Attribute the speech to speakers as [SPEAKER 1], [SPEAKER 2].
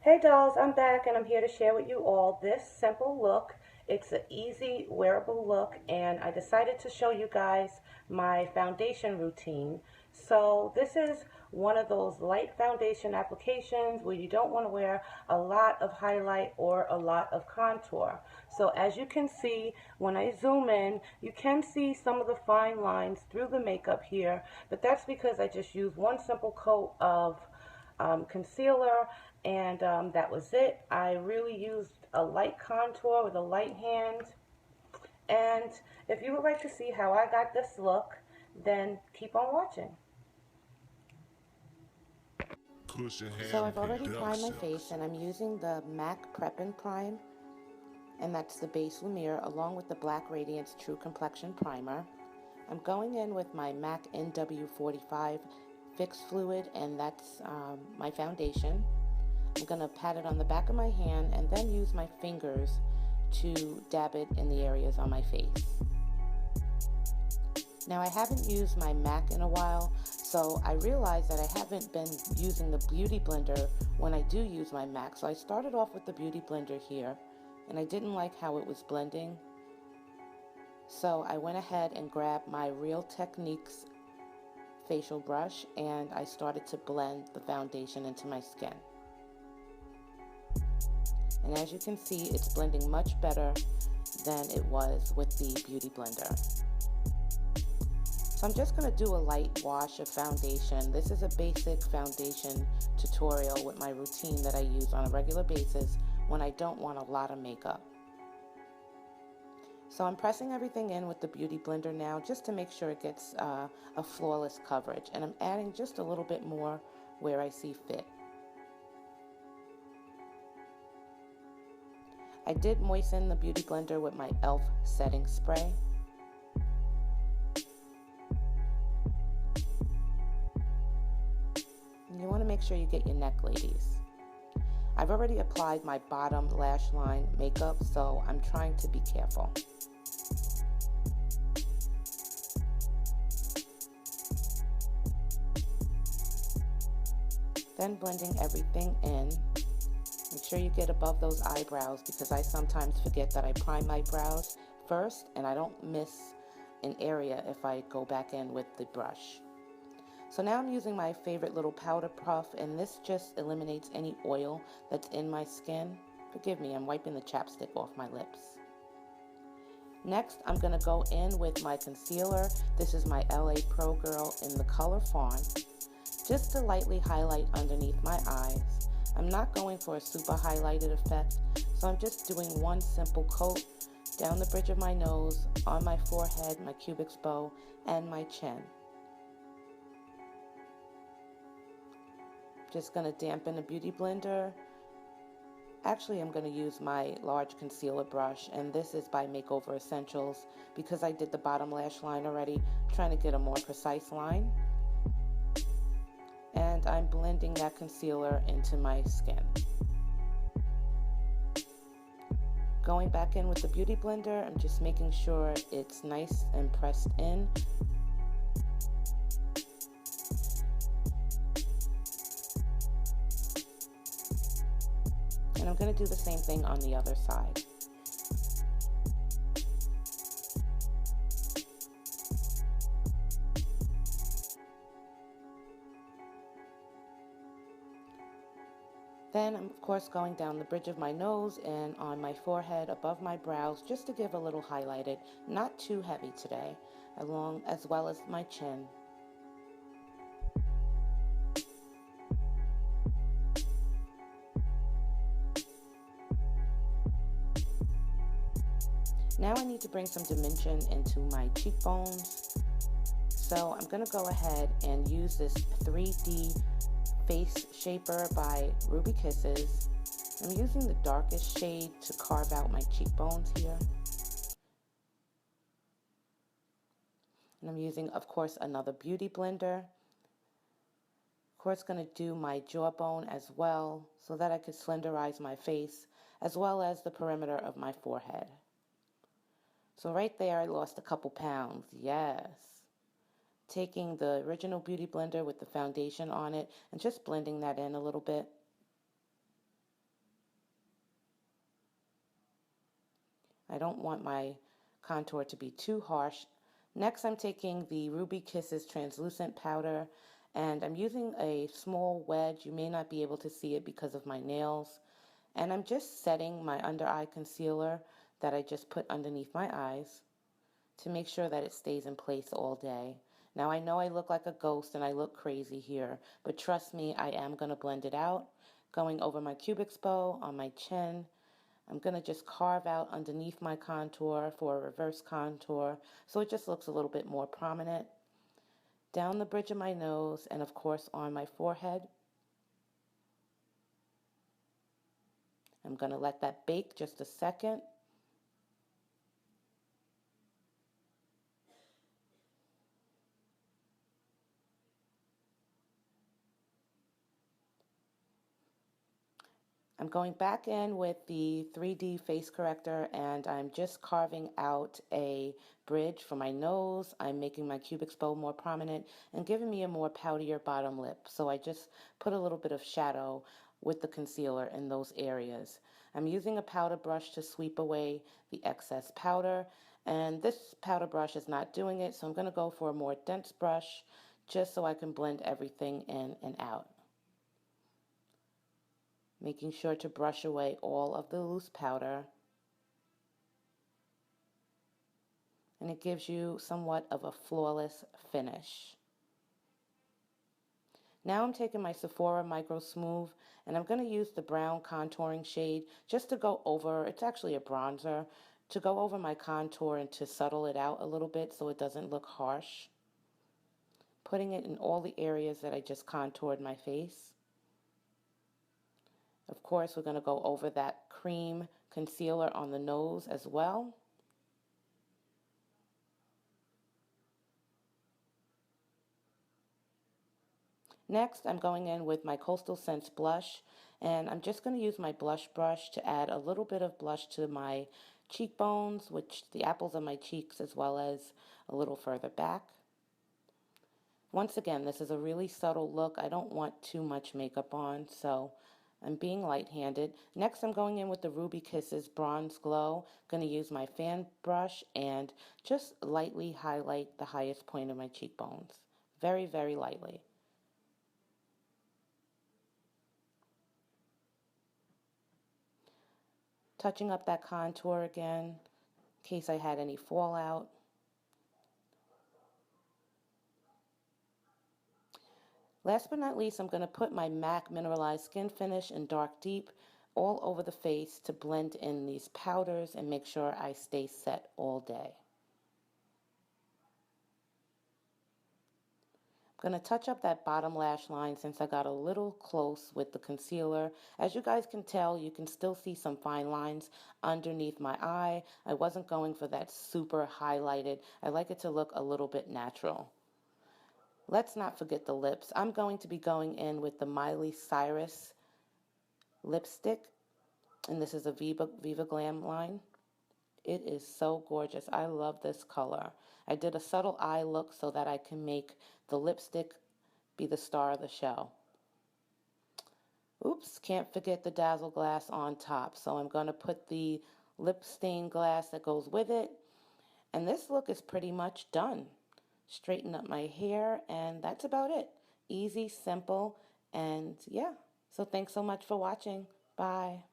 [SPEAKER 1] Hey dolls, I'm back and I'm here to share with you all this simple look. It's an easy wearable look and I decided to show you guys my foundation routine. So this is one of those light foundation applications where you don't want to wear a lot of highlight or a lot of contour. So as you can see, when I zoom in, you can see some of the fine lines through the makeup here, but that's because I just used one simple coat of concealer, and that was it. I really used a light contour with a light hand. And if you would like to see how I got this look, then keep on watching. So I've already primed my face and I'm using the MAC Prep and Prime, and that's the base Lumiere along with the BlackRadiance True Complexion Primer. I'm going in with my MAC NW45 Fix Fluid, and that's my foundation. I'm going to pat it on the back of my hand and then use my fingers to dab it in the areas on my face. Now I haven't used my MAC in a while, so I realized that I haven't been using the Beauty Blender when I do use my MAC. So I started off with the Beauty Blender here, and I didn't like how it was blending. So I went ahead and grabbed my Real Techniques facial brush and I started to blend the foundation into my skin. And as you can see, it's blending much better than it was with the Beauty Blender. So I'm just going to do a light wash of foundation. This is a basic foundation tutorial with my routine that I use on a regular basis when I don't want a lot of makeup. So I'm pressing everything in with the Beauty Blender now just to make sure it gets a flawless coverage. And I'm adding just a little bit more where I see fit. I did moisten the Beauty Blender with my e.l.f. setting spray. And you want to make sure you get your neck, ladies. I've already applied my bottom lash line makeup, so I'm trying to be careful. Then blending everything in. Make sure you get above those eyebrows because I sometimes forget that I prime my brows first and I don't miss an area if I go back in with the brush. So now I'm using my favorite little powder puff, and this just eliminates any oil that's in my skin. Forgive me, I'm wiping the chapstick off my lips. Next, I'm going to go in with my concealer. This is my LAProGirl in the color Fawn, just to lightly highlight underneath my eyes. I'm not going for a super highlighted effect, so I'm just doing one simple coat down the bridge of my nose, on my forehead, my cupid's bow, and my chin. Just going to dampen the Beauty Blender. Actually, I'm going to use my large concealer brush, and this is by Makeover Essentials because I did the bottom lash line already, trying to get a more precise line. And I'm blending that concealer into my skin. Going back in with the Beauty Blender, I'm just making sure it's nice and pressed in. And I'm going to do the same thing on the other side. Then I'm of course going down the bridge of my nose and on my forehead above my brows just to give a little highlighted, not too heavy today, as well as my chin. Now I need to bring some dimension into my cheekbones. So I'm going to go ahead and use this 3D Face Shaper by Ruby Kisses. I'm using the darkest shade to carve out my cheekbones here. And I'm using, of course, another Beauty Blender. Of course, going to do my jawbone as well so that I could slenderize my face as well as the perimeter of my forehead. So right there, I lost a couple pounds. Yes. Taking the original Beauty Blender with the foundation on it and just blending that in a little bit. I don't want my contour to be too harsh. Next, I'm taking the Ruby Kisses translucent powder, and I'm using a small wedge. You may not be able to see it because of my nails. And I'm just setting my under eye concealer that I just put underneath my eyes to make sure that it stays in place all day. Now I know I look like a ghost and I look crazy here, but trust me, I am going to blend it out. Going over my Cubix bow on my chin. I'm going to just carve out underneath my contour for a reverse contour so it just looks a little bit more prominent. Down the bridge of my nose and of course on my forehead. I'm going to let that bake just a second. I'm going back in with the 3D face corrector and I'm just carving out a bridge for my nose. I'm making my Cubix bow more prominent and giving me a more poutier bottom lip. So I just put a little bit of shadow with the concealer in those areas. I'm using a powder brush to sweep away the excess powder, and this powder brush is not doing it, so I'm going to go for a more dense brush just so I can blend everything in and out. Making sure to brush away all of the loose powder, and it gives you somewhat of a flawless finish. Now I'm taking my Sephora Microsmooth and I'm going to use the brown contouring shade just to go over, it's actually a bronzer, to go over my contour and to subtle it out a little bit so it doesn't look harsh. Putting it in all the areas that I just contoured my face. Of course, we're going to go over that cream concealer on the nose as well. Next, I'm going in with my Coastal Scents blush, and I'm just going to use my blush brush to add a little bit of blush to my cheekbones, which the apples of my cheeks, as well as a little further back. Once again, this is a really subtle look. I don't want too much makeup on, so I'm being light-handed. Next, I'm going in with the Ruby Kisses Bronze Glow. Going to use my fan brush and just lightly highlight the highest point of my cheekbones. Very, very lightly. Touching up that contour again, in case I had any fallout. Last but not least, I'm going to put my MAC Mineralized Skin Finish in Dark Deep all over the face to blend in these powders and make sure I stay set all day. I'm going to touch up that bottom lash line since I got a little close with the concealer. As you guys can tell, you can still see some fine lines underneath my eye. I wasn't going for that super highlighted. I like it to look a little bit natural. Let's not forget the lips. I'm going to be going in with the Miley Cyrus lipstick, and this is a Viva Glam line. It is so gorgeous. I love this color. I did a subtle eye look so that I can make the lipstick be the star of the show. Oops, can't forget the Dazzle Glass on top. So I'm going to put the lip stain glass that goes with it. And this look is pretty much done. Straighten up my hair, and that's about it. Easy, simple, and yeah. So thanks so much for watching. Bye.